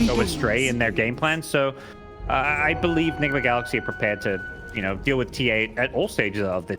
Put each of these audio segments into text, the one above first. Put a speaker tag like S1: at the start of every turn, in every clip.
S1: go astray in their game plan. So I believe Enigma Galaxy are prepared to, you know, deal with TA at all stages of the.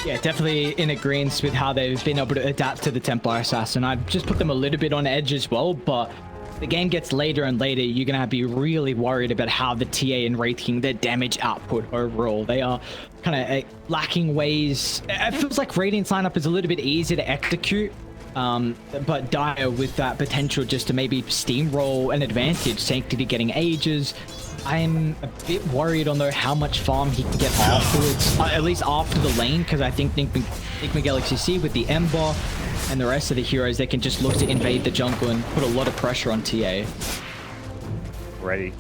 S2: Yeah, definitely in agreement with how they've been able to adapt to the Templar Assassin. I've just put them a little bit on edge as well, but the game gets later and later. You're going to be really worried about how the TA and Wraith King, their damage output overall. They are kind of lacking ways. It feels like Radiant's lineup is a little bit easier to execute, but Dire with that potential just to maybe steamroll an advantage. Sanctity getting ages. I'm a bit worried on though how much farm he can get afterwards, at least after the lane, because I think Enigma Galaxy C with the Ember and the rest of the heroes, they can just look to invade the jungle and put a lot of pressure on TA.
S1: Ready.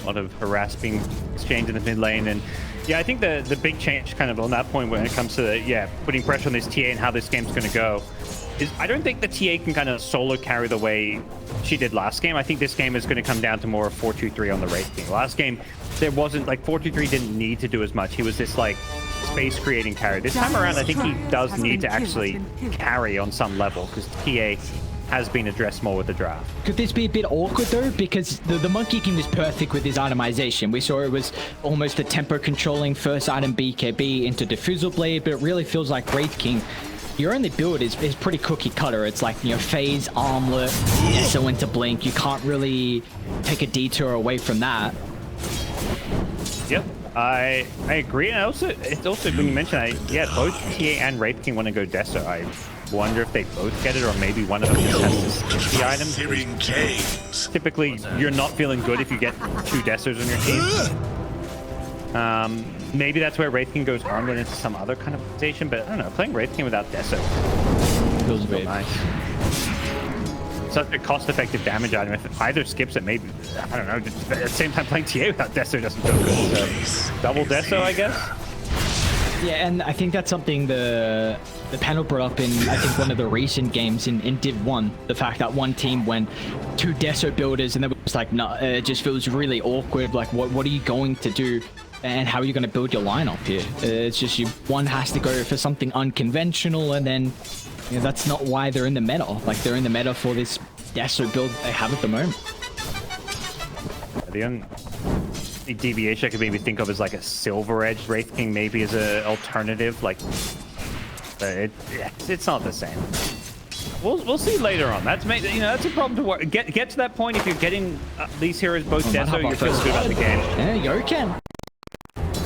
S1: A lot of harassing exchange in the mid lane, and yeah, I think the big change kind of on that point when it comes to putting pressure on this TA and how this game's going to go is I don't think the TA can kind of solo carry the way she did last game. I think this game is going to come down to more 4-2-3 on the Wraith King. Last game, there wasn't like 4-2-3 didn't need to do as much. He was this like space creating carry. This time around, I think he does need to actually carry on some level because TA has been addressed more with the draft.
S2: Could this be a bit awkward though? Because the Monkey King was perfect with his itemization. We saw it was almost a tempo controlling first item BKB into Diffusal Blade, but it really feels like Wraith King, your only build is pretty cookie cutter. It's like, you know, phase, armlet, so into blink. You can't really take a detour away from that.
S1: Yep, I agree. And it's also when you mentioned, both TA and Wraith King want to go Deso. I wonder if they both get it, or maybe one of them just has to skip the item. Typically, you're not feeling good if you get 2 Desos on your team. Maybe that's where Wraith King goes armlet into some other kind of position, but I don't know. Playing Wraith King without Deso feels very nice. Such a cost-effective damage item. If either skips it, maybe, I don't know. Just at the same time, playing TA without Deso doesn't feel good. So double Deso, I guess.
S2: Yeah, and I think that's something the panel brought up in, I think, one of the recent games in Div 1. The fact that one team went 2 Deso builders, and then it was like, no, it just feels really awkward. Like, what are you going to do? And how are you going to build your lineup here? It's just one has to go for something unconventional, and then that's not why they're in the meta. Like, they're in the meta for this Deso build they have at the moment.
S1: The only deviation I could maybe think of is like a Silver Edge Wraith King, maybe as an alternative. Like, it's not the same. We'll see later on. That's a problem to work. Get to that point if you're getting these heroes both Deso, you're feeling good about the game.
S2: Yeah, you can.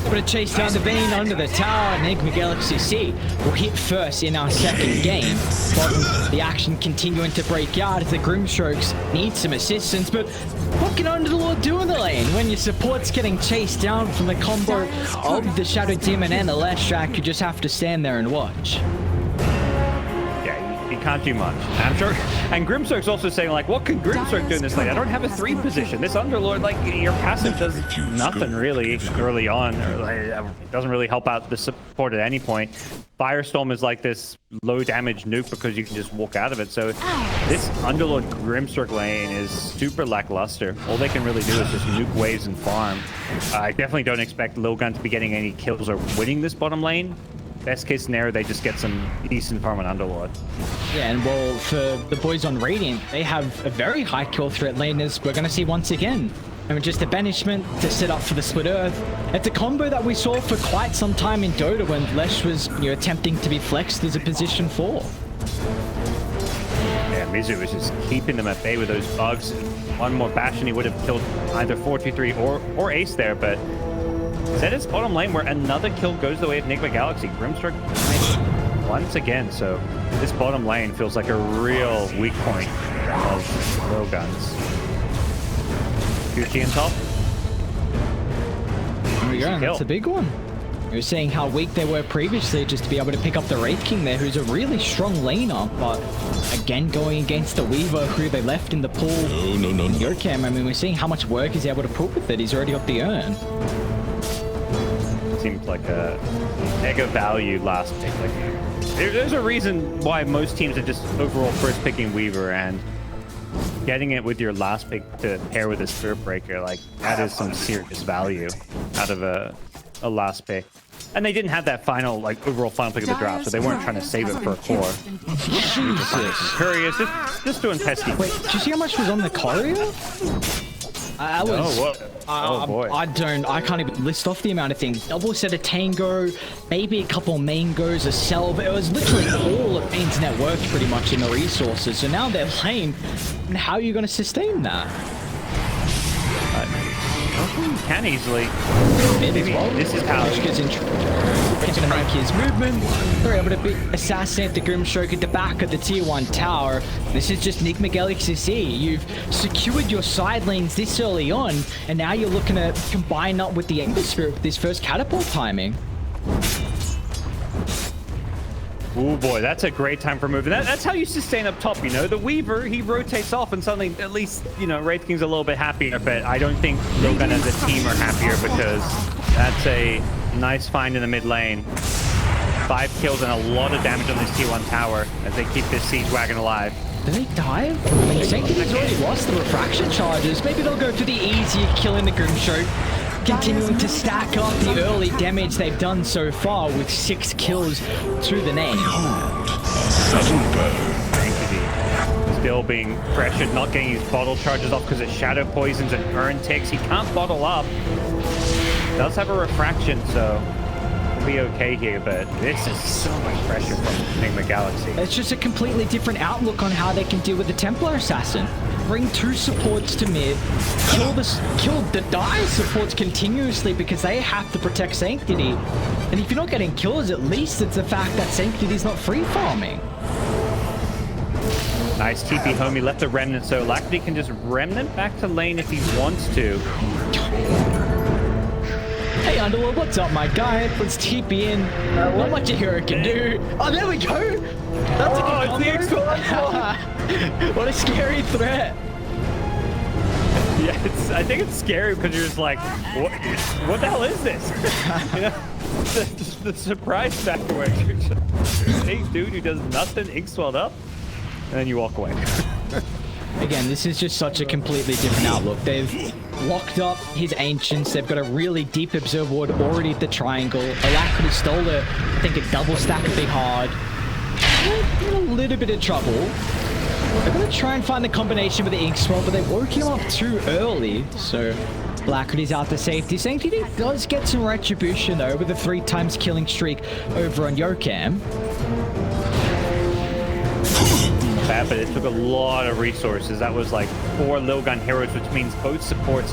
S2: Able to chase down the Vayne under the tower. Enigma Galaxy C will hit first in our second game. But the action continuing to break out as the Grimstrokes need some assistance. But what can Underlord do in the lane when your support's getting chased down from the combo of the Shadow Demon and the Leshrac? You just have to stand there and watch.
S1: He can't do much. I'm sure. And Grimstroke's also saying, like, what can Grimstroke do in this lane? I don't have a 3 position. This Underlord, like, your passive does nothing really early on. It doesn't really help out the support at any point. Firestorm is like this low damage nuke because you can just walk out of it. So this Underlord Grimstroke lane is super lackluster. All they can really do is just nuke waves and farm. I definitely don't expect Lilgun to be getting any kills or winning this bottom lane. Best case scenario, they just get some decent farm on Underlord.
S2: Yeah, and well, for the boys on Radiant, they have a very high kill threat lane, as we're going to see once again. I mean, just a banishment to set up for the Split Earth. It's a combo that we saw for quite some time in Dota when Lesh was attempting to be flexed as a position 4.
S1: Yeah, Mizu was just keeping them at bay with those bugs. One more bash and he would have killed either 4-2-3 or Ace there, but Zed's bottom lane where another kill goes the way of Enigma Galaxy. Grimstroke once again, so this bottom lane feels like a real weak point of Lilgun's. Gucci on top.
S2: There we go, that's a big one. We were saying how weak they were previously, just to be able to pick up the Wraith King there, who's a really strong laner, but again going against the Weaver, who they left in the pool. No. Yokem, I mean, we're seeing how much work he's able to put with it. He's already got the urn.
S1: Seems like a mega value last pick. Like, there's a reason why most teams are just overall first picking Weaver, and getting it with your last pick to pair with a Spirit Breaker, like, that is some serious value out of a last pick. And they didn't have that final, like, overall final pick of the draft, so they weren't trying to save it for a core. Curious. Just doing pesky.
S2: Wait, did you see how much was on the courier? I was.
S1: Oh, what? Oh, boy.
S2: I can't even list off the amount of things. Double set of Tango, maybe a couple Mangos, a Selv. It was literally all of Main's network pretty much in the resources. So now they're lame. And how are you going to sustain that?
S1: Can easily.
S2: Maybe
S1: this is how
S2: he gets to make his movement. They're able to assassinate the Grimstroke at the back of the tier 1 tower. This is just Nick McGalaxy C. You've secured your side lanes this early on, and now you're looking to combine up with the Ember Spirit with this first catapult timing.
S1: Oh boy, that's a great time for moving. That's how you sustain up top, you know? The Weaver, he rotates off and suddenly, at least, you know, Wraith King's a little bit happier, but I don't think Logan as a team are happier because that's a nice find in the mid lane. 5 kills and a lot of damage on this tier 1 tower as they keep this siege wagon alive.
S2: Do they dive? I mean, Sanctity's already lost the refraction charges. Maybe they'll go for the easier kill in the Grimstroke, continuing to stack up the early damage they've done so far with 6 kills to the name.
S1: Sanctity still being pressured, not getting his bottle charges off because of shadow poisons and urn ticks. He can't bottle up. Does have a refraction, so we'll be okay here, but this is so much pressure from Nick McGalaxy.
S2: It's just a completely different outlook on how they can deal with the Templar Assassin. Bring 2 supports to mid, kill the dire supports continuously because they have to protect Sanctity. And if you're not getting kills, at least it's the fact that Sanctity's not free farming.
S1: Nice TP home. He left the Remnant, so Alacrity can just Remnant back to lane if he wants to.
S2: Hey Underlord, what's up, my guy? Let's TP in. Not much a hero can do. Oh, there we go. That's a good combo. What a scary threat.
S1: Yeah, I think it's scary because you're just like, what the hell is this? You know, the surprise factor where you're just a dude who does nothing, ink swelled up, and then you walk away.
S2: Again, this is just such a completely different outlook. They've locked up his Ancients. They've got a really deep Observer Ward already at the triangle. Alacrity stole I think a double stack would be hard. They're in a little bit of trouble. They're going to try and find the combination with the Ink Swell, but they woke him up too early. So Alacrity's out to safety. Sanctity does get some retribution though with a 3 times killing streak over on Yokam.
S1: Bad, but it took a lot of resources. That was like 4 Lilgun heroes, which means both supports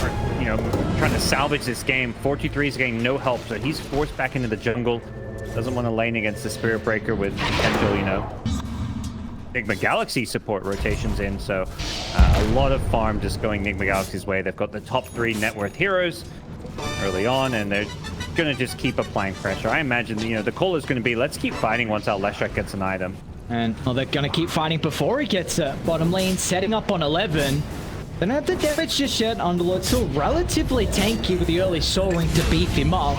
S1: are, you know, trying to salvage this game. 423 is getting no help, so he's forced back into the jungle. Doesn't want to lane against the Spirit Breaker with potential, you know, Nick McGalaxy support rotations in. So a lot of farm just going Nick McGalaxy's way. They've got the top 3 net worth heroes early on, and they're going to just keep applying pressure. I imagine, you know, the call is going to be, let's keep fighting once our Leshrac gets an item.
S2: And well, they're going to keep fighting before he gets bottom lane, setting up on 11. They don't have the damage just yet. Underlord still relatively tanky with the early Soul Ring to beef him up.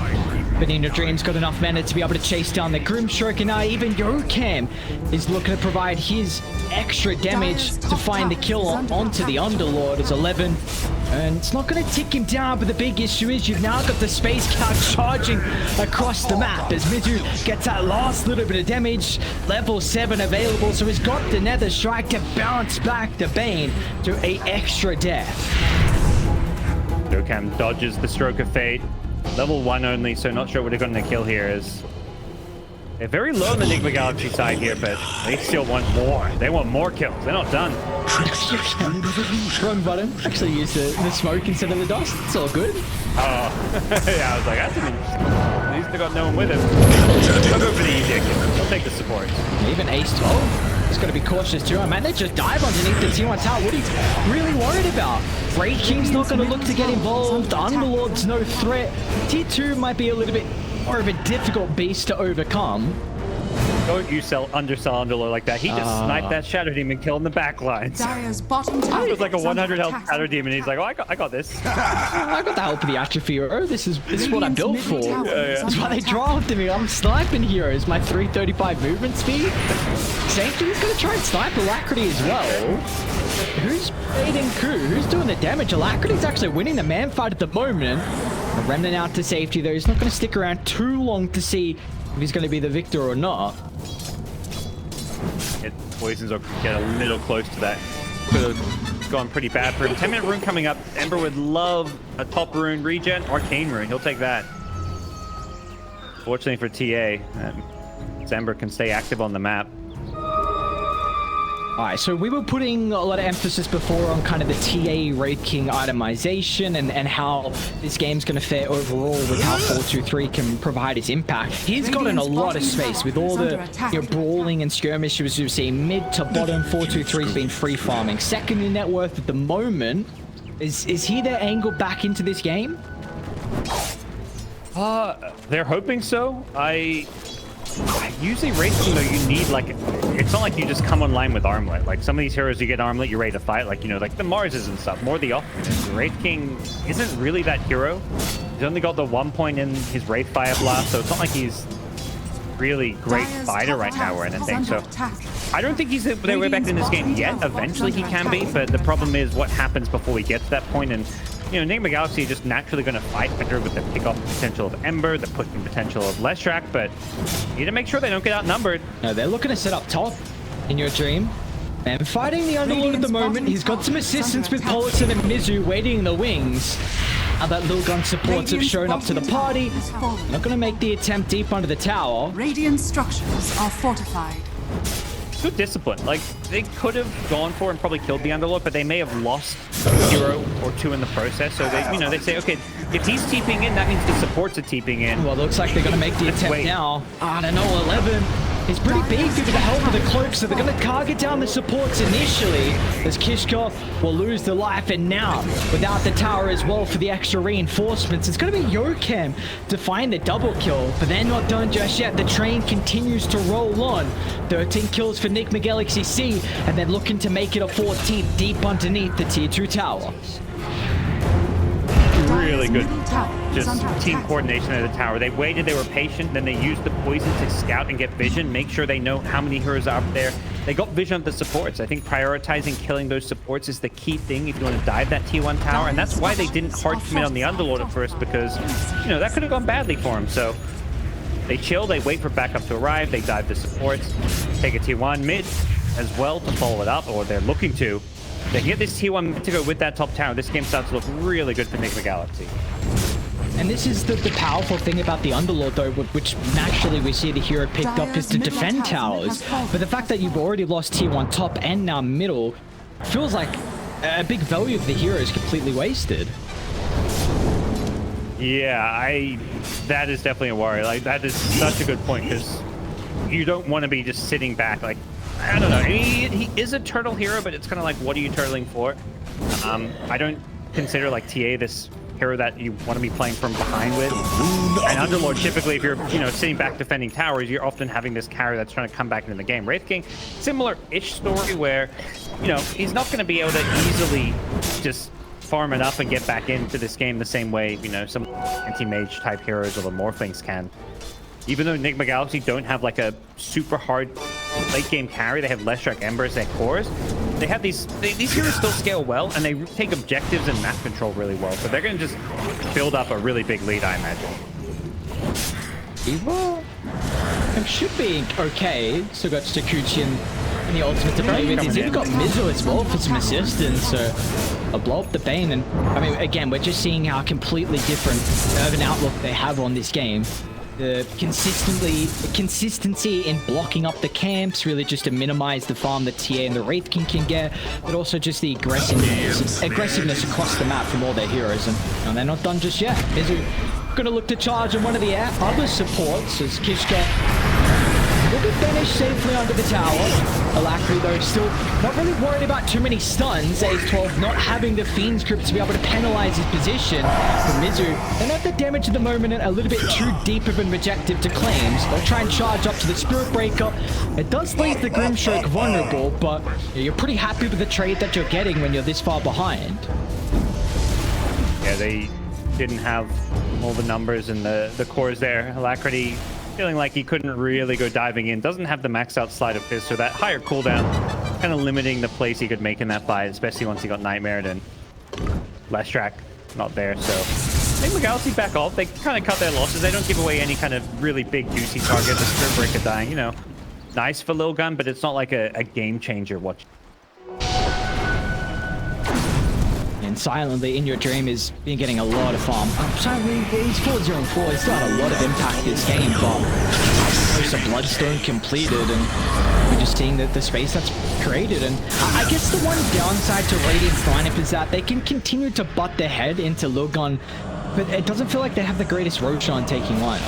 S2: Benigno Dream's got enough mana to be able to chase down the Grimstroke, and now even Yokam is looking to provide his extra damage to find the kill onto the Underlord as 11. And it's not going to tick him down, but the big issue is you've now got the Space Count charging across the map as Mizu gets that last little bit of damage. Level 7 available, so he's got the Nether Strike to bounce back the Bane to a extra death.
S1: Yokam dodges the Stroke of Fate. Level 1 only, so not sure what they're going to kill here. Is they're very low on the Nick McGalaxy side here, but they still want more. They want more kills. They're not done.
S2: Wrong button. Actually used the smoke instead of the dust. It's all good.
S1: Oh, yeah, I was like, that's an interesting. At least they got no one with him. I'll go for the easy kill. I'll take the support.
S2: Even Ace 12. He's got to be cautious too. I mean, they just dive underneath the T1 tower. What are you really worried about? Wraith King's not going to look to get involved. The Underlord's no threat. T2 might be a little bit more of a difficult beast to overcome.
S1: Don't you undersell Underlord like that. He just sniped that Shadow Demon kill in the back lines. It was like a 100 health Shadow Demon. He's like, oh, I got this.
S2: I got the help of the atrophy hero. This is what I'm built for.
S1: Yeah.
S2: That's why they drafted me. I'm sniping heroes. My 335 movement speed. Sanctity's going to try and snipe Alacrity as well. Who's baiting coup? Who's doing the damage? Alacrity's actually winning the man fight at the moment. The Remnant out to safety though. He's not going to stick around too long to see if he's going to be the victor or not.
S1: poisons or get a little close to that. Could have gone pretty bad for him. 10-minute rune coming up. Ember would love a top rune regen. Arcane rune, he'll take that. Fortunately for TA, Ember can stay active on the map.
S2: All right, so we were putting a lot of emphasis before on kind of the TA Wraith King itemization and how this game's going to fare overall with how 423 can provide its impact. He's gotten a lot of space with all the brawling and skirmishes we've seen mid to bottom. 423's been free farming. Second in net worth at the moment. Is he their angle back into this game?
S1: They're hoping so. Usually Wraith King though, you need like, it's not like you just come online with armlet. Like some of these heroes you get armlet, you're ready to fight, like, you know, like the Marses and stuff, more the opposite. Wraith King isn't really that hero. He's only got the 1 point in his Wraith Fire Blast, so it's not like he's really great fighter right now or anything. So I don't think he's their way back in this game yet. Eventually he can be, but the problem is what happens before we get to that point. And you know, Enigma Galaxy is just naturally going to fight better with the pick-off potential of Ember, the pushing potential of Leshrac, but you need to make sure they don't get outnumbered.
S2: No, they're looking to set up top in your dream. And fighting the Underlord at the moment, he's got some assistance with Polison and Mizu waiting in the wings. Now that Lil Gun supports have shown up to the party. Not going to make the attempt deep under the tower.
S3: Radiant structures are fortified.
S1: Good discipline. Like, they could have gone for and probably killed the Underlord, but they may have lost a hero or two in the process. So they, you know, they say, okay, if he's TPing in, that means the supports are TPing in.
S2: Well, looks like they're going to make the attempt now. I don't know, 11. He's pretty big due to the help of the cloak, so they're going to target down the supports initially, as Kishka will lose the life, and now, without the tower as well for the extra reinforcements, it's going to be Yokem to find the double kill, but they're not done just yet. The train continues to roll on. 13 kills for Enigma Galaxy C, and they're looking to make it a 14th deep underneath the tier 2 tower.
S1: Really good just team coordination at the tower. They waited, they were patient, then they used the poison to scout and get vision, make sure they know how many heroes are up there. They got vision of the supports. I think prioritizing killing those supports is the key thing if you want to dive that T1 tower, and that's why they didn't hard commit on the Underlord at first, because, you know, that could have gone badly for him. So they chill, they wait for backup to arrive, they dive the supports, take a T1 mid as well to follow it up, or they're looking to. They can get this T1 to go with that top tower. This game starts to look really good for Enigma Galaxy.
S2: And this is the powerful thing about the Underlord, though, which naturally we see the hero picked up, is to defend towers. But the fact that you've already lost Tier 1 top and now middle feels like a big value of the hero is completely wasted.
S1: Yeah, that is definitely a worry. Like, that is such a good point, because you don't want to be just sitting back. Like, I don't know. He is a turtle hero, but it's kind of like, what are you turtling for? I don't consider like TA this hero that you want to be playing from behind with. And Underlord, typically, if you're, you know, sitting back defending towers, you're often having this carry that's trying to come back into the game. Wraith King, similar-ish story where, you know, he's not going to be able to easily just farm it up and get back into this game the same way, you know, some anti-mage type heroes or the Morphlings can. Even though Enigma Galaxy don't have like a super hard late game carry, they have Leshrac Ember as their cores. They have these heroes still scale well, and they take objectives and map control really well. So they're going to just build up a really big lead, I imagine.
S2: Evo should be okay. Still got Stakuchi and the ultimate to play with. He's even got Mizu as well for some assistance. So I'll blow up the Bane. And I mean, again, we're just seeing how completely different of an outlook they have on this game. The consistency in blocking up the camps, really just to minimize the farm that TA and the Wraith King can get, but also just the aggressiveness across the map from all their heroes. And they're not done just yet. Mizu gonna look to charge on one of the other supports as Kishka will be finished safely under the tower. Alacrity, though, still not really worried about too many stuns. Ace 12 not having the Fiend's Grip to be able to penalize his position. For Mizu, they're not the damage at the moment, and a little bit too deep of an objective to claims. They'll try and charge up to the Spirit Breaker. It does leave the Grimstroke vulnerable, but you're pretty happy with the trade that you're getting when you're this far behind.
S1: Yeah, they didn't have all the numbers and the cores there. Alacrity feeling like he couldn't really go diving in. Doesn't have the maxed out Sleight of Fist, so that higher cooldown kind of limiting the plays he could make in that fight, especially once he got Nightmared and Leshrac not there. So I think Galaxy back off. They kind of cut their losses. They don't give away any kind of really big juicy target. The Spirit Breaker dying, you know, nice for Lil Gun, but it's not like a game changer. Watch.
S2: And silently, In Your Dream has been getting a lot of farm. I'm sorry, he's 4-0-4. He's got a lot of impact this game, but most of Bloodstone completed, and we're just seeing that the space that's created. And I guess the one downside to Radiant's lineup is that they can continue to butt their head into Lil Gun, but it doesn't feel like they have the greatest Roshan taking one.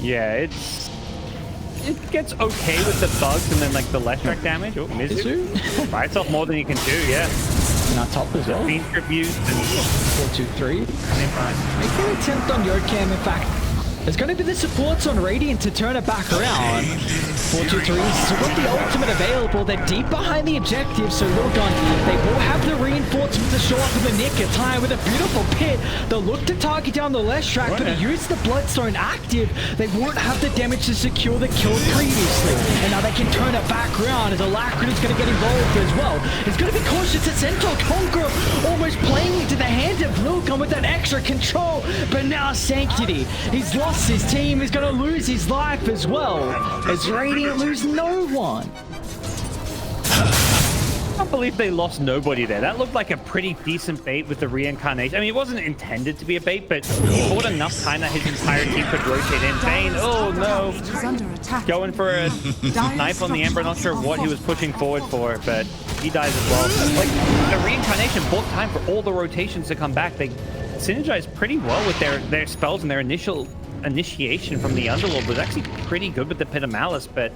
S1: Yeah, it gets okay with the bugs and then like the less track damage. Oh, Mizu bites off more than you can do, yeah.
S2: And on top as well.
S1: Being tributes and
S2: 4-2-3. Make an attempt on Yodcam, in fact. There's going to be the supports on Radiant to turn it back around. 4-2-3, still got the ultimate available. They're deep behind the objective, so Lil Gun, they will have the reinforcements to show up in the nick of time with a beautiful pit. They'll look to target down the left track, but they use the Bloodstone active. They won't have the damage to secure the kill previously. And now they can turn it back around as Alacrity is going to get involved as well. It's going to be cautious to Centaur Conqueror, almost playing into the hand of Lil Gun with that extra control. But now Sanctity, he's lost his team, is going to lose his life as well. As Radiant lose no one.
S1: I can't believe they lost nobody there. That looked like a pretty decent bait with the reincarnation. I mean, it wasn't intended to be a bait, but he bought enough time that his entire team could rotate in. Vayne, oh no. Going for a knife on the Ember. Not sure what he was pushing forward for, but he dies as well. Like, the reincarnation bought time for all the rotations to come back. They synergized pretty well with their spells, and their initial initiation from the Underlord was actually pretty good with the Pit of Malice, but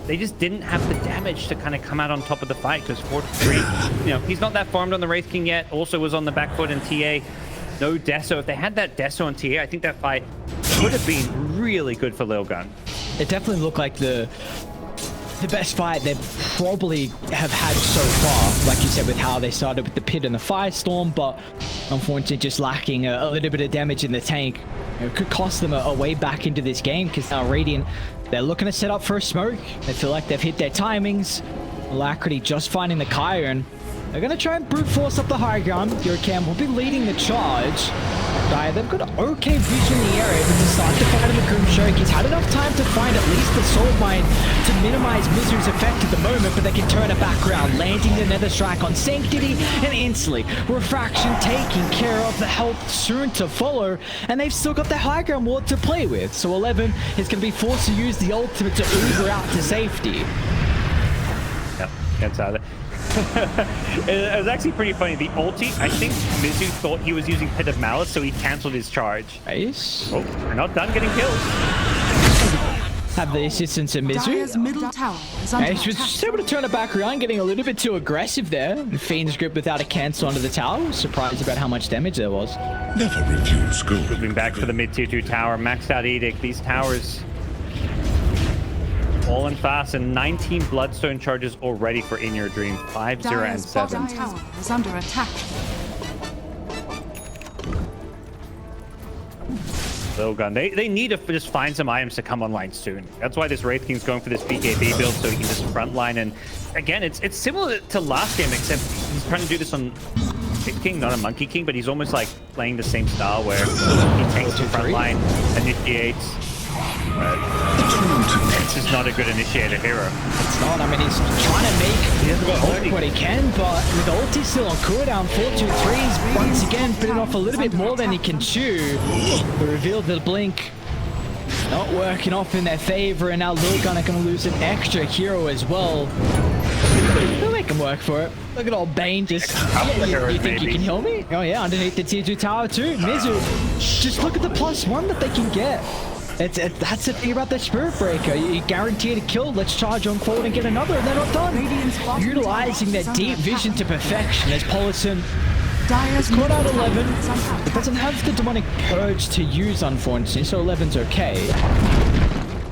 S1: they just didn't have the damage to kind of come out on top of the fight because 4-3, you know, he's not that farmed on the Wraith King yet. Also was on the back foot in TA. No Deso. If they had that Deso on TA, I think that fight would have been really good for Lil Gun.
S2: It definitely looked like the best fight they probably have had so far, like you said, with how they started with the Pit and the Firestorm, but unfortunately just lacking a little bit of damage in the tank. It could cost them a way back into this game, because now Radiant, they're looking to set up for a smoke. They feel like they've hit their timings. Alacrity just finding the Chiron. They're going to try and brute force up the high ground. Yocam will be leading the charge. They've got an okay vision in the area, but to start the fight of the Grimshark, he's had enough time to find at least the Soul Mine to minimize Mizu's effect at the moment, but they can turn it back around, landing the Nether Strike on Sanctity, and instantly, Refraction taking care of the health soon to follow, and they've still got the high ground ward to play with, so 11 is going to be forced to use the ultimate to Uber out to safety.
S1: Yep, gets out of there. It was actually pretty funny. The ulti, I think Mizu thought he was using Pit of Malice, so he cancelled his charge.
S2: Nice.
S1: Oh, we're not done getting kills.
S2: Have the assistance of Mizu.
S3: Middle tower is under
S2: He was just able to turn it back around, getting a little bit too aggressive there. And Fiend's grip without a cancel onto the tower. Surprised about how much damage there was.
S4: Never refuse gold.
S1: Moving back to the mid tier 2 tower, maxed out Edict. These towers falling fast, and 19 Bloodstone charges already for In Your Dream. 5, 0, and 7.
S3: tower is under attack.
S1: Lil Gun. They need to just find some items to come online soon. That's why this Wraith King's going for this BKB build, so he can just frontline. And again, it's similar to last game, except he's trying to do this on Pit King, not a Monkey King, but he's almost like playing the same style where he takes the frontline, initiates. This is not a good initiator hero.
S2: It's not. I mean, he's trying to make what he can, but with the ulti still on cooldown, 4-2-3s once again putting off a little bit more than he can chew. The reveal of the blink not working off in their favor, and now Lil Gun are going to lose an extra hero as well. They'll make him work for it. Look at old Bane just... you think you can heal me? Oh yeah, underneath the tier 2 tower too. Mizu, just look at the +1 that they can get. That's the thing about the Spirit Breaker. You guarantee a kill. Let's charge on forward and get another, and they're not done. Utilizing their deep vision to perfection as Polison has caught out 11. It doesn't have the Demonic Purge to use, unfortunately, so 11's okay.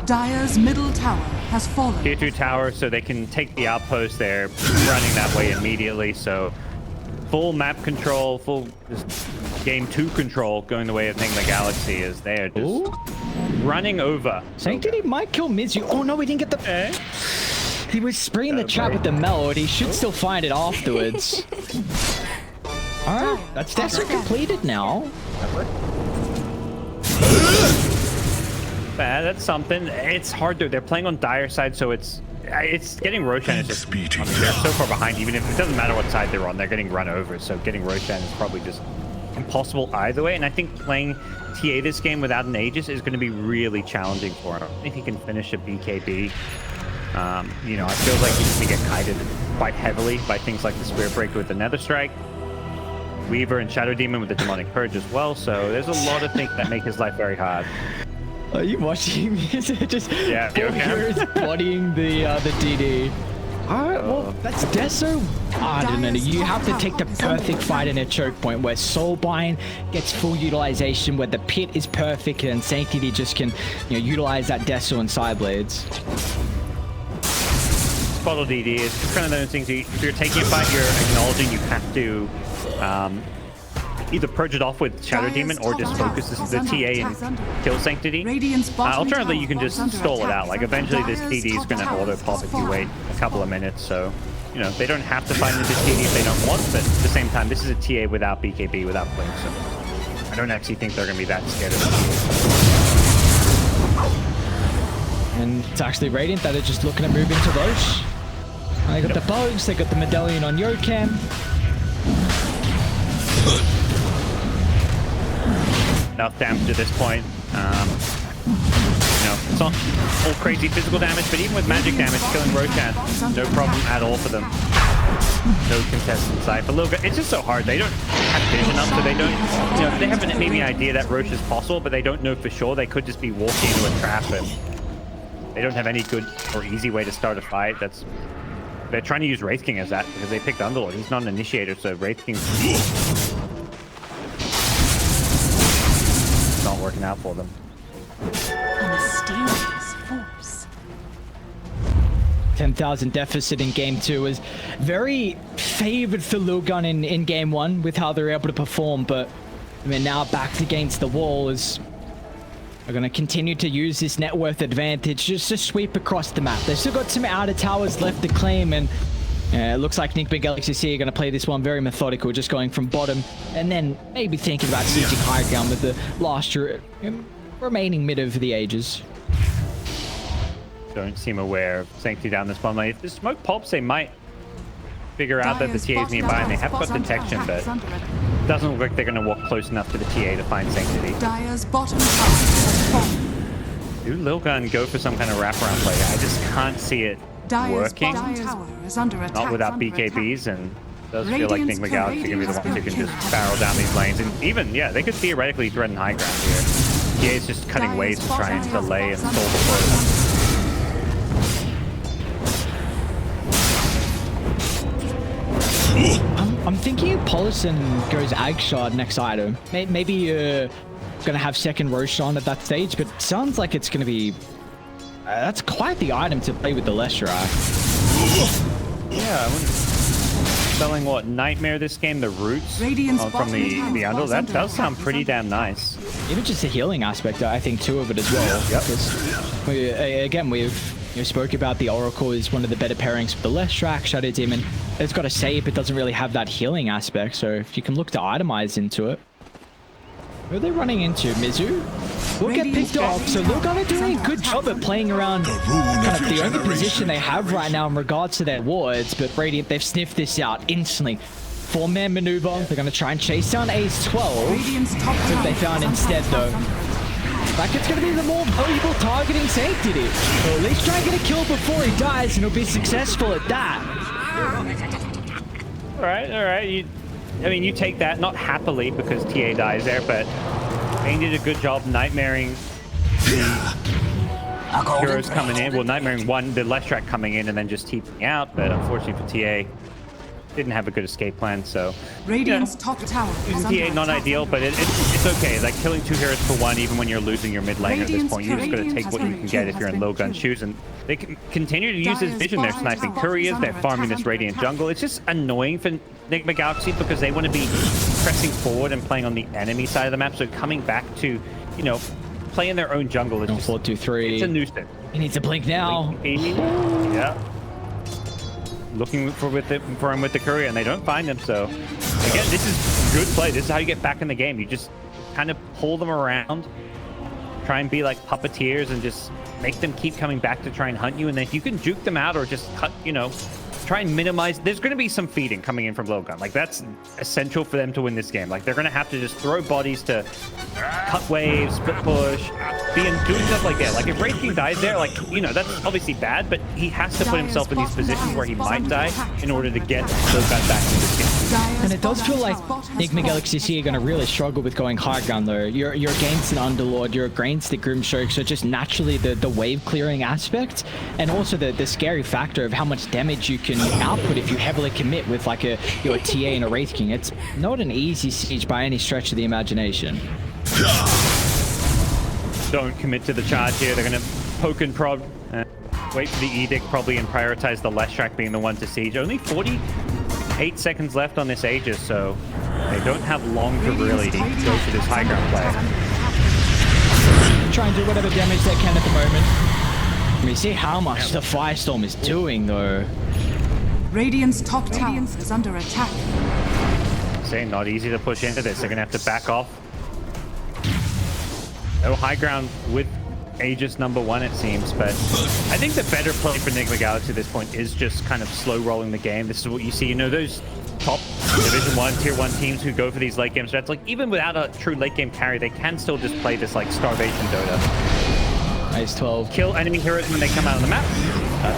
S3: Dire's middle tower has fallen.
S1: Tier 2 tower, so they can take the outpost. They're running that way immediately, so full map control, full just game 2 control going the way of Thing the Galaxy is there. Just running over.
S2: Sanctity might kill Mizu. Oh no, we didn't get the... He was spraying the trap with the Melod. He should still find it afterwards. Alright, that's Deso completed now.
S1: That's something. It's hard though. They're playing on Dire side, so it's getting Roshan is just, I mean, they're so far behind. Even if it doesn't matter what side they're on, they're getting run over. So getting Roshan is probably just impossible either way. And I think playing TA this game without an Aegis is going to be really challenging for him. If he can finish a BKB, you know, I feel like he's going to get kited quite heavily by things like the Spirit Breaker with the Nether Strike, Weaver and Shadow Demon with the Demonic Purge as well. So there's a lot of things that make his life very hard.
S2: Are you watching me? Just
S1: yeah,
S2: heroes bodying the DD. Alright, well, that's Deso. I don't know. You have to take the perfect fight in a choke point where Soulbind gets full utilization, where the pit is perfect, and Sanctity just can, you know, utilize that Deso and Sideblades.
S1: Bottle DD is just kind of those things. If you're taking a fight, you're acknowledging you have to either purge it off with Shadow Demon or just focus the TA and kill Sanctity. Alternatively, you can just stall it out. Like eventually this TD is going to auto pop if you wait a couple of minutes. So, you know, they don't have to fight into this TD if they don't want, but at the same time, this is a TA without BKB, without Blink. So I don't actually think they're going to be that scared of it.
S2: And it's actually Radiant that are just looking to move into Roche. They got the bows, they got the medallion on Yokem.
S1: Enough damage at this point. You know, it's not all crazy physical damage, but even with magic damage, killing Roshan, no problem at all for them. No contested side. For Lilga, it's just so hard. They don't have vision up, so they don't, you know, they have maybe an idea that Roche is possible, but they don't know for sure. They could just be walking into a trap, and they don't have any good or easy way to start a fight. They're trying to use Wraith King as that because they picked Underlord. He's not an initiator, so Wraith King not working out for them.
S3: A mysterious force.
S2: 10,000 deficit in game 2 was very favored for Lilgun in game 1 with how they were able to perform, but I mean now backed against the wall is are going to continue to use this net worth advantage just to sweep across the map. They've still got some outer towers left to claim, and it looks like Nick Big Galaxy C are going to play this one very methodical, just going from bottom and then maybe thinking about sieging high ground with the last remaining mid of the Aegis.
S1: Don't seem aware of Sanctity down this bomb lane. If the smoke pops, they might figure out that the TA is nearby, and they have got detection, but it doesn't look like they're going to walk close enough to the TA to find Sanctity.
S3: Dire's bottom tower has fallen.
S1: Do Lilgun go for some kind of wraparound play? I just can't see it working. Not without BKBs, and it does feel like Nick McGalaxy is going to be the ones who can just barrel down these lanes. And even, yeah, they could theoretically threaten high ground here. TA is just cutting waves to try and delay and stall the flow.
S2: I'm thinking Polison goes Agshard next item. Maybe gonna have second Roshan at that stage, but it sounds like it's gonna be that's quite the item to play with the Leshrac.
S1: Yeah, selling what, Nightmare this game, the roots from the Under, that does sound pretty damn nice.
S2: Even just the healing aspect, I think, too, of it as well.
S1: Yep.
S2: Again, we've spoke about the Oracle is one of the better pairings with the Leshrac, Shadow Demon. It's got a save, but doesn't really have that healing aspect, so if you can look to itemize into it. Who are they running into? Mizu? Will get picked off, so Lilgun are doing a good job at playing around kind of the only position they have right now in regards to their wards, but Radiant, they've sniffed this out instantly. 4-man maneuver, they're going to try and chase down Ace 12. What they found instead, though. Like, it's going to be the more valuable targeting Sanctity. Or at least try and get a kill before he dies, and he'll be successful at that.
S1: All right. I mean, you take that, not happily because TA dies there, but they did a good job nightmaring the heroes coming in. Well, nightmaring the Leshrac coming in and then just TPing out, but unfortunately for TA, didn't have a good escape plan, so
S3: Radiant's top tower is
S1: TA not ideal, but it's okay. Like killing 2 heroes for 1, even when you're losing your mid lane at this point, you just gotta take what you can get if you're in Lilgun's shoes, and they can continue to use his vision. They're sniping couriers, they're farming this Radiant jungle. It's just annoying for Nick McGalaxy because they want to be pressing forward and playing on the enemy side of the map, so coming back to, you know, playing their own jungle is just
S2: 4-2-3.
S1: It's a nuisance.
S2: He needs to blink now.
S1: Yeah. Looking for him with the courier, and they don't find him. So again, this is good play. This is how you get back in the game. You just kind of pull them around, try and be like puppeteers and just make them keep coming back to try and hunt you. And then if you can juke them out or just cut, you know, try and minimize. There's going to be some feeding coming in from low gun. Like, that's essential for them to win this game. Like, they're going to have to just throw bodies to cut waves, split push, doing stuff like that. Like, if Wraith King dies there, like, you know, that's obviously bad, but he has to put himself in these positions where he might die in order to get low gun back in this game.
S2: And it does feel like Enigma Galaxy C are going to really struggle with going high ground, though. You're against an Underlord, you're against the Grimstroke, so just naturally the wave clearing aspect, and also the scary factor of how much damage you can output if you heavily commit with like your TA and a Wraith King. It's not an easy siege by any stretch of the imagination.
S1: Don't commit to the charge here. They're going to poke and prod, wait for the Edict probably, and prioritize the Leshrac being the one to siege. Only 48 seconds left on this Aegis, so they don't have long to really go for this high ground play.
S2: Try and do whatever damage they can at the moment. I mean, see how much the Firestorm is doing, though.
S3: Radiant's top tower is under attack.
S1: Saying not easy to push into this. They're going to have to back off. No high ground with Aegis #1, it seems, but I think the better play for Enigma Galaxy at this point is just kind of slow rolling the game. This is what you see. You know, those top Division 1, Tier 1 teams who go for these late game strats, like, even without a true late game carry, they can still just play this, like, starvation Dota.
S2: Nice 12.
S1: Kill enemy heroes when they come out on the map.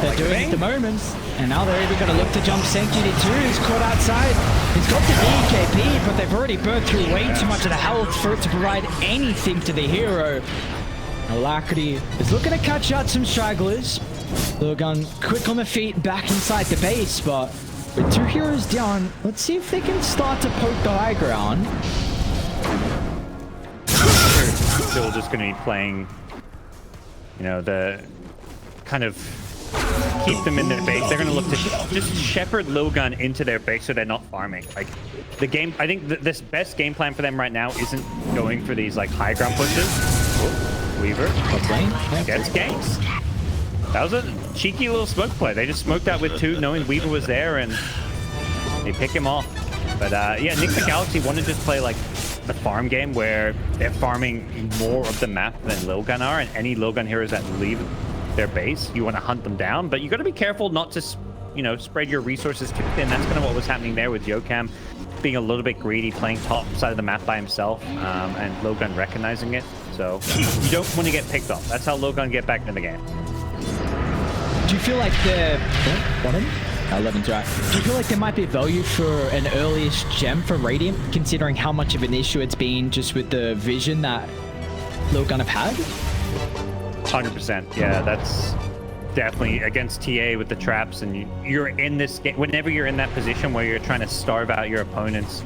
S2: They're doing at the moment. And now they're even going to look to jump Sanctity too. He's caught outside. He's got the BKB, but they've already burned through way too much of the health for it to provide anything to the hero. Alacrity is looking to catch out some stragglers. Logan quick on the feet back inside the base, but with 2 heroes down, let's see if they can start to poke the high ground.
S1: They're still just going to be playing, you know, the kind of keep them in their base. They're going to look to just shepherd Lilgun into their base so they're not farming. Like, the game, I think this best game plan for them right now isn't going for these like high ground pushes. Oh, Weaver gets ganks. That was a cheeky little smoke play. They just smoked out with 2, knowing Weaver was there, and they pick him off. But yeah, Enigma Galaxy want to just play like the farm game where they're farming more of the map than Lilgun are, and any Lilgun heroes that leave their base, you want to hunt them down, but you got to be careful not to, you know, spread your resources too thin. That's kind of what was happening there with Yokam being a little bit greedy, playing top side of the map by himself, and Logan recognizing it. So you don't want to get picked off. That's how Logan get back in the game.
S2: Do you feel like the 11's right. Do you feel like there might be value for an earliest gem from Radiant, considering how much of an issue it's been just with the vision that Logan have had?
S1: 100%. Yeah, that's definitely against TA with the traps, and you're in this game. Whenever you're in that position where you're trying to starve out your opponents,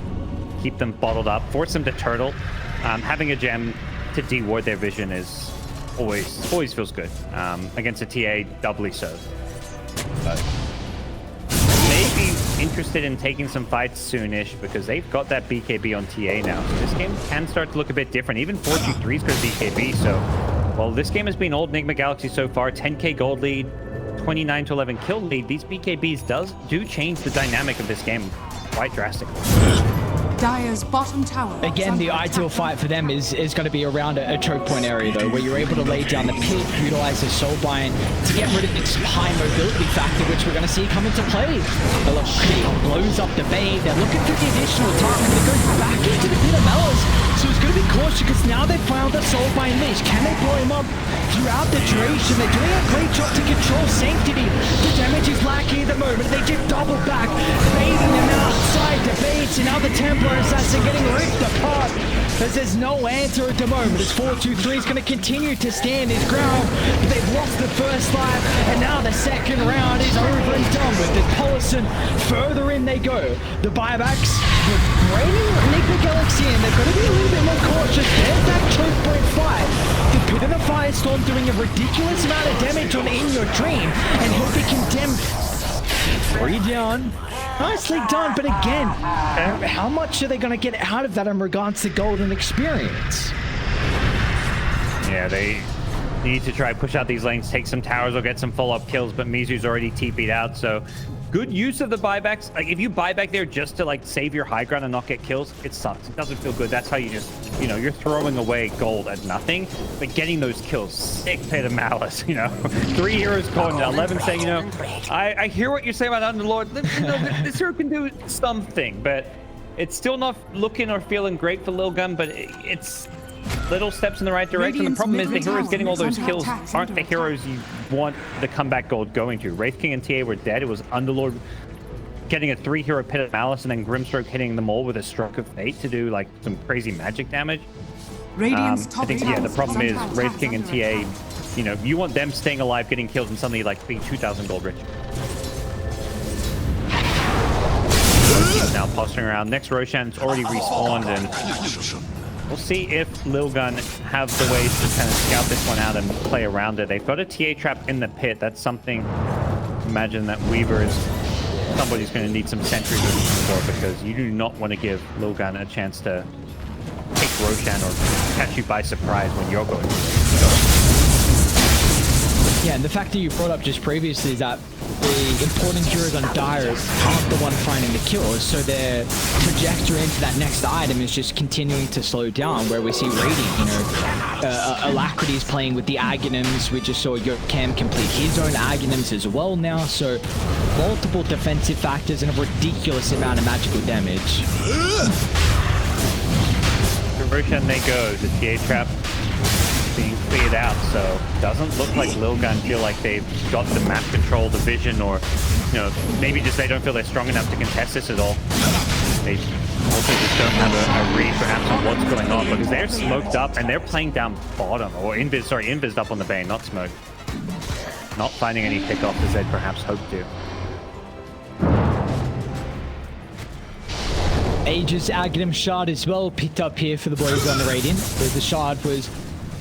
S1: keep them bottled up, force them to turtle, having a gem to deward their vision is always feels good. Against a TA, doubly so. But maybe interested in taking some fights soonish because they've got that BKB on TA now. So this game can start to look a bit different. Even 4-3's got BKB, so well, this game has been old Enigma Galaxy so far. 10k gold lead, 29-11 kill lead. These BKBs do change the dynamic of this game quite drastically.
S3: Dire's bottom tower.
S2: Again, the ideal fight for them is going to be around a choke point area, though, where you're able to lay down the pit, utilize the soulbind to get rid of its high mobility factor, which we're going to see come into play. Alacrity blows up the bait. They're looking for the additional time, and they're going back into the pit of Mellows. So it's going to be cautious because now they've found the soulbind leash. Can they blow him up throughout the duration? They're doing a great job to control Sanctity. The damage is lacking at the moment. They just double back, baiting them outside the baits, and now the Templar Assassin getting ripped apart as there's no answer at the moment. As 4-2-3 is going to continue to stand his ground, but they've lost the first life, and now the second round is over and done with. The Polison further in they go. The buybacks bringing Enigma Galaxy in. They've got to be a little bit more cautious. There's that choke point fight. The Pit of the Firestorm doing a ridiculous amount of damage on In Your Dream, and he'll be condemned 3 down. Nicely done, but again, how much are they going to get out of that in regards to golden experience?
S1: Yeah, they need to try push out these lanes, take some towers, or get some follow-up kills, but Mizu's already TP'd out, so good use of the buybacks. Like if you buy back there just to like save your high ground and not get kills, it sucks. It doesn't feel good. That's how you just, you know, you're throwing away gold at nothing, but getting those kills, sick pit of malice, you know. 3 heroes calling 11 saying, you know, I hear what you're saying about Underlord. You know, this hero can do something, but it's still not looking or feeling great for Lil Gun, but it's little steps in the right direction. The problem is the heroes getting all those kills aren't the heroes you want the comeback gold going to. Wraith King and TA were dead. It was Underlord getting a 3-hero pit of malice and then Grimstroke hitting them all with a stroke of fate to do like some crazy magic damage. I think, yeah, the problem is Wraith King and TA, you know, you want them staying alive, getting kills, and suddenly like being 2,000 gold rich. He's now posturing around. Next Roshan's already respawned, and we'll see if Lil Gun have the ways to kind of scout this one out and play around it. They've got a TA trap in the pit. That's something, imagine that Weaver is somebody's going to need some sentry vision for, because you do not want to give Lil Gun a chance to take Roshan or catch you by surprise when you're going.
S2: Yeah, and the fact that you brought up just previously is that the important heroes on Dire aren't the one finding the kills, so their trajectory into that next item is just continuing to slow down, where we see Radiant, you know, Alacrity is playing with the Aghanims. We just saw Cam complete his own Aghanims as well now, so multiple defensive factors and a ridiculous amount of magical damage.
S1: Roshan they go, the TA trap being cleared out, so doesn't look like Lil Gun feel like they've got the map control, the vision, or, you know, maybe just they don't feel they're strong enough to contest this at all. They also just don't have a read perhaps on what's going on, because they're smoked up and they're playing down bottom, or Invis up on the Bane, not smoked. Not finding any pickoff as they'd perhaps hoped to.
S2: Aegis Aghanim shard as well picked up here for the boys on the Radiant. The shard was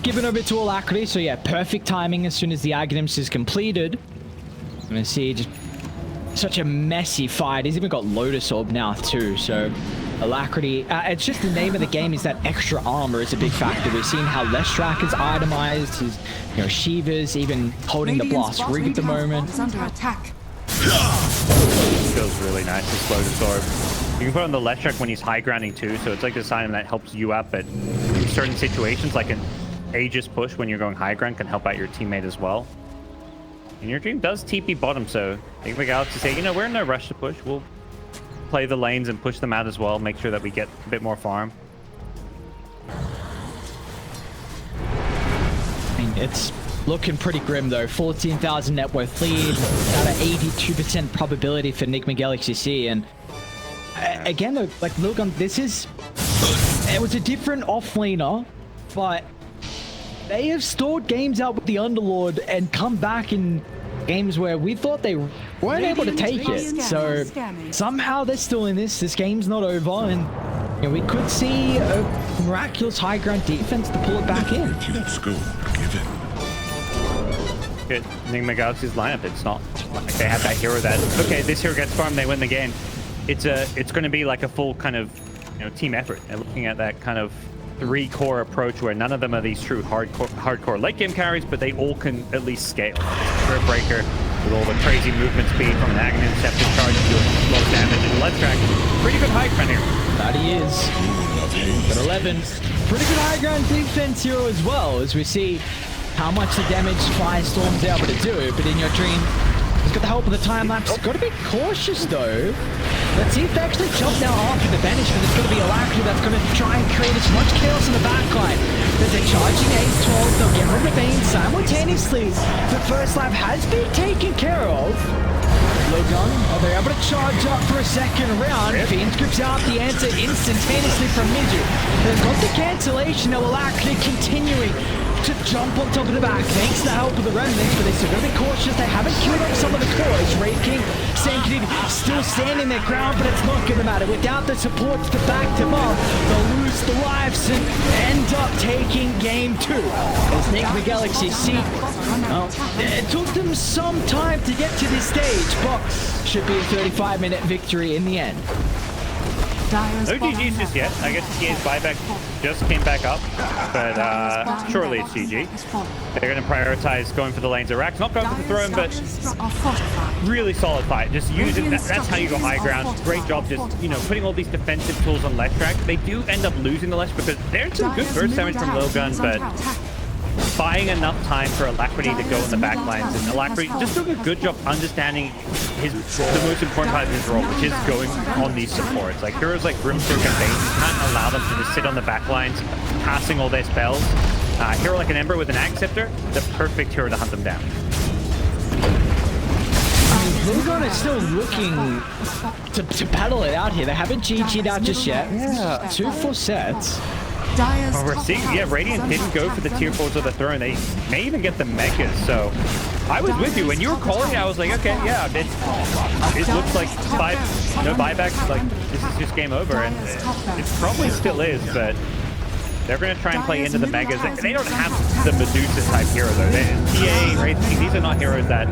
S2: given over to Alacrity, so yeah, perfect timing as soon as the Aghanims is completed. I'm gonna see just such a messy fight. He's even got Lotus Orb now too, so Alacrity, it's just the name of the game is that extra armor is a big factor. We've seen how Leshrac is itemized, his, you know, Shiva's even holding the blast rig at the moment.
S3: Under attack.
S1: Feels really nice, this Lotus Orb. You can put on the Leshrac when he's high grounding too, so it's like this item that helps you out, but in certain situations, like an Aegis push when you're going high ground can help out your teammate as well. And your dream does TP bottom, so I think the Galaxy say, you know, we're in no rush to push. We'll play the lanes and push them out as well, make sure that we get a bit more farm.
S2: I mean, it's looking pretty grim though. 14,000 net worth lead, about an 82% probability for Enigma Galaxy C, and again though, like Lil Gun, it was a different offlaner, but they have stored games out with the Underlord and come back in games where we thought they weren't able to take it. So somehow they're still in this. This game's not over, and you know, we could see a miraculous high ground defense to pull it back in.
S4: Let's go. Give it.
S1: Good. Enigma Galaxy's lineup, it's not like they have that hero that, okay, this hero gets farmed, they win the game. It's going to be like a full kind of, you know, team effort. And looking at that kind of 3-core approach where none of them are these true hardcore late game carries, but they all can at least scale. Spirit Breaker with all the crazy movement speed from an Aghanim Scepter charge to do a lot of damage, and Leshrac, pretty good high ground here.
S2: That he is. But 11, pretty good high ground defense hero as well, as we see how much the damage Firestorm's able to do. But in your dream, he's got the help of the time lapse. Got to be cautious though. Let's see if they actually jump now after the banishment. It's going to be Alacrity that's going to try and create as much chaos in the backline. There's a charging Ace-12. They'll get rid of Bane simultaneously. The first life has been taken care of. Lil Gun, are they able to charge up for a second round? Fiend scripts out the answer instantaneously from Mizu. They've got the cancellation of Alacrity continuing to jump on top of the back thanks to the help of the remnants, but they're still going to be cautious. They haven't killed off some of the cores. Wraith King, Sanctity still standing their ground, but it's not going to matter. Without the supports to back them up, they'll lose the lives and end up taking game 2. As Enigma Galaxy C, well, it took them some time to get to this stage, but should be a 35-minute victory in the end.
S3: Dire's
S1: No
S3: bottom
S1: GG's just yet. I guess TA's buyback just came back up, but surely it's GG. They're going to prioritize going for the lanes of Rax. Not going for the throne, but really solid fight. Just using that. That's how you go high ground. Great job just, you know, putting all these defensive tools on left track. They do end up losing the left because there's some good burst damage from Lilgun, but buying enough time for Alacrity to go in the back lines, and Alacrity just doing a good job understanding the most important part of his role, which is going on these supports. Like heroes like Grimstroke and Bane, you can't allow them to just sit on the back lines, passing all their spells. A hero like an Ember with an Axe Scepter, the perfect hero to hunt them down.
S2: Lilgun is still looking to battle it out here. They haven't GG'd out just yet. Yeah, 2 full sets.
S1: Well, we're seeing, yeah, Radiant didn't go for the tier 4s of the throne. They may even get the megas. So I was with you when you were calling. I was like, okay, yeah, it looks like no buybacks. Like this is just game over, and it probably still is. But they're going to try and play into the megas. They don't have the Medusa type hero though. TA, Wraith King, these are not heroes that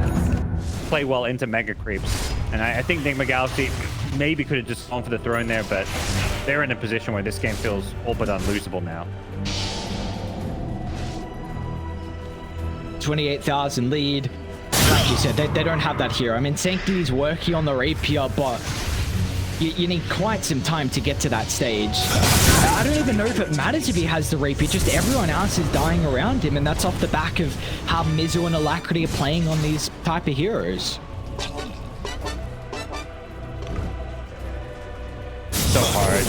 S1: play well into mega creeps. And I think Enigma Galaxy maybe could have just gone for the throne there, but they're in a position where this game feels all but unlosable now.
S2: 28,000 lead. Like you said, they don't have that here. I mean, Sanctity's working on the rapier, but you need quite some time to get to that stage. I don't even know if it matters if he has the rapier, just everyone else is dying around him, and that's off the back of how Mizu and Alacrity are playing on these type of heroes.
S1: So hard.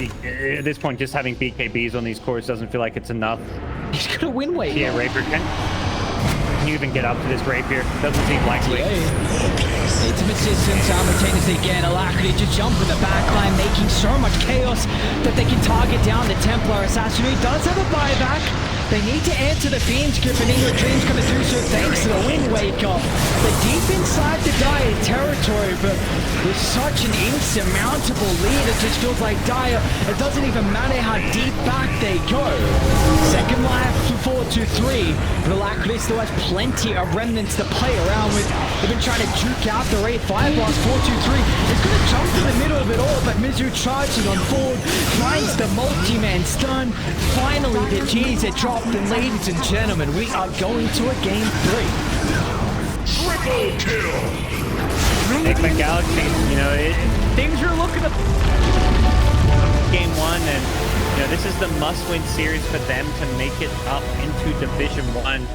S1: Like, at this point, just having BKBs on these cores doesn't feel like it's enough.
S2: He's gonna win weight.
S1: Yeah, Rapier can you even get up to this Rapier? Doesn't seem likely.
S2: Need some assistance simultaneously again. Alacrity just jump in the backline, making so much chaos that they can target down the Templar Assassin, who does have a buyback. They need to answer the Fiend's grip, and Ingrid Dream's going to do so thanks to the Wind Waker. They're deep inside the Dire territory, but with such an insurmountable lead, it just feels like Dire, it doesn't even matter how deep back they go. Second life for 4-2-3, but Alacrity still has plenty of remnants to play around with. They've been trying to juke out the Wraith Fire Blast. 4-2-3 is going to jump in the middle of it all, but Mizu charging on forward, finds the multi-man stun. Finally, the G's are dropped. And ladies and gentlemen, we are going to a game 3.
S4: Triple kill!
S1: Enigma Galaxy, you know, things are looking up game 1, and you know, this is the must-win series for them to make it up into Division 1.